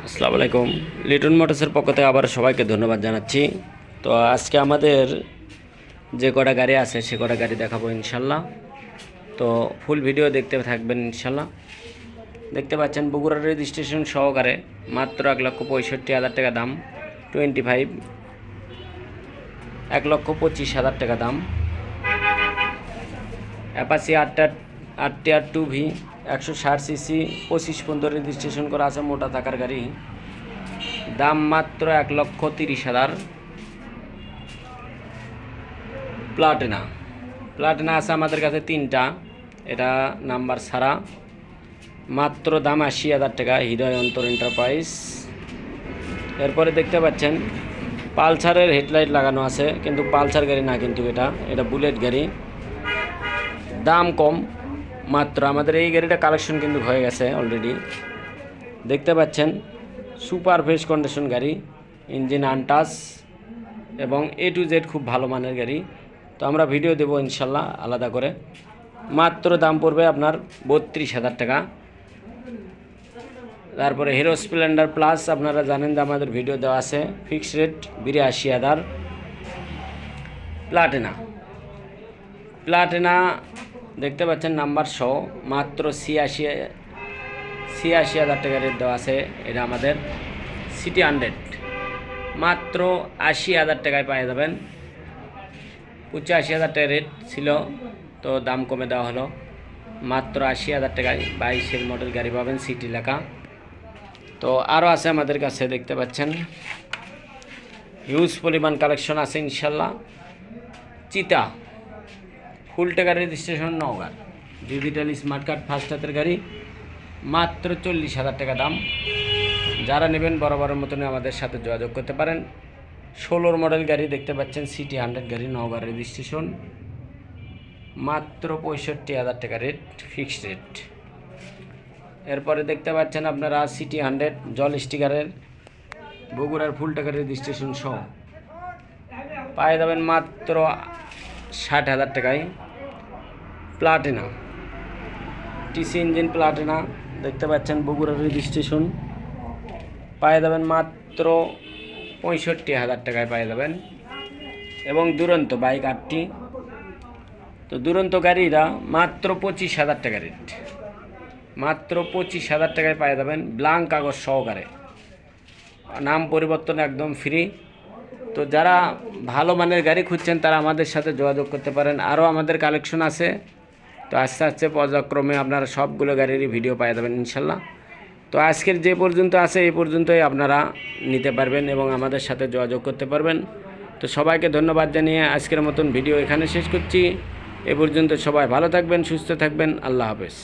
আসসালামু আলাইকুম। লিটন মোটরসের পক্ষ থেকে আবার সবাইকে ধন্যবাদ জানাচ্ছি। তো আজকে আমাদের যে কটা গাড়ি আছে সে কটা গাড়ি দেখাবো ইনশাল্লাহ। তো ফুল ভিডিও দেখতে থাকবেন ইনশাল্লাহ। দেখতে পাচ্ছেন বগুড়ার রেজিস্ট্রেশন সহকারে মাত্র 1,65,000 টাকা দাম, 25 1,25,000 টাকা দাম। অ্যাপাচি 8 2V 160 সিসি 25 পর্যন্ত রেজিস্ট্রেশন করা আছে, মোটা থাকার গাড়ি। দাম মাত্র 1,30,000। প্লাটিনা আছে আমাদের কাছে 3টা, এটা নাম্বার ছাড়া। মাত্র দাম 80,000 টাকা, হৃদয় অন্তর এন্টারপ্রাইজ। এরপরে দেখতে পাচ্ছেন পালসারের হেডলাইট লাগানো আছে, কিন্তু পালসার গাড়ি না, কিন্তু এটা বুলেট গাড়ি। দাম কম মাত্র। আমাদের এই গাড়িটা কালেকশন কিন্তু হয়ে গেছে অলরেডি। দেখতে পাচ্ছেন সুপার ফ্রেশ কন্ডিশন গাড়ি, ইঞ্জিন আনটাচ এবং A to Z খুব ভালো মানের গাড়ি। তো আমরা ভিডিও দেবো ইনশাল্লাহ আলাদা করে। মাত্র দাম পড়বে আপনার 32,000 টাকা। তারপরে হিরো স্প্লেন্ডার প্লাস, আপনারা জানেন যে আমাদের ভিডিও দেওয়া আছে, ফিক্সড রেট 82,000। প্লাটিনা দেখতে পাচ্ছেন নাম্বার সহ, মাত্র 86,000 টাকা রেট দেওয়া আছে। এটা আমাদের সিটি 100, মাত্র 80,000 টাকায় পেয়ে যাবেন। 85,000 টাকা রেট ছিল, তো দাম কমে দেওয়া হলো, মাত্র 80,000 টাকায় 22-এর মডেল গাড়ি পাবেন, সিটি লেখা। তো আরও আছে আমাদের কাছে, দেখতে পাচ্ছেন হিউজ পরিমাণ কালেকশন আছে ইনশাল্লাহ। চিতা ফুল টাকা registration, Naogaon, digital smart card, first হাতের গাড়ি, মাত্র 40,000 টাকা দাম। যারা নেবেন বরাবরের মতনই আমাদের সাথে যোগাযোগ করতে পারেন। 16 মডেল গাড়ি দেখতে পাচ্ছেন, সিটি 100 গাড়ি, নওগাঁ রেজিস্ট্রেশন, মাত্র 65,000 টাকা রেট, ফিক্সড রেট। এরপরে দেখতে পাচ্ছেন আপনারা সিটি 100 জল স্টিকারের, বগুড়ার ফুল টাকা রেজিস্ট্রেশন সহ পায়ে যাবেন মাত্র 60,000 টাকায়। প্লাটিনা টিসি ইঞ্জিন প্লাটিনা দেখতে পাচ্ছেন, বগুড়ার রেজিস্ট্রেশন, পায়ে যাবেন মাত্র 65,000 টাকায় পায়ে যাবেন। এবং দুরন্ত বাইক 8টি, তো দুরন্ত গাড়িরা মাত্র 25,000 টাকা রেট, মাত্র 25,000 টাকায় পায়ে যাবেন, ব্ল্যাঙ্ক কাগজ সহকারে, নাম পরিবর্তন একদম ফ্রি। তো যারা ভালো মানের গাড়ি খুঁজছেন তারা আমাদের সাথে যোগাযোগ করতে পারেন। আরও আমাদের কালেকশন আছে, তো আস্তে আস্তে পর্যায়ক্রমে আপনারা সবগুলো গাড়িরই ভিডিও পেয়ে যাবেন ইনশাল্লাহ। তো আজকের যে পর্যন্ত আছে এই পর্যন্তই আপনারা নিতে পারবেন এবং আমাদের সাথে যোগাযোগ করতে পারবেন। তো সবাইকে ধন্যবাদ জানিয়ে আজকের মতন ভিডিও এখানে শেষ করছি। এ পর্যন্ত সবাই ভালো থাকবেন, সুস্থ থাকবেন, আল্লাহ হাফেজ।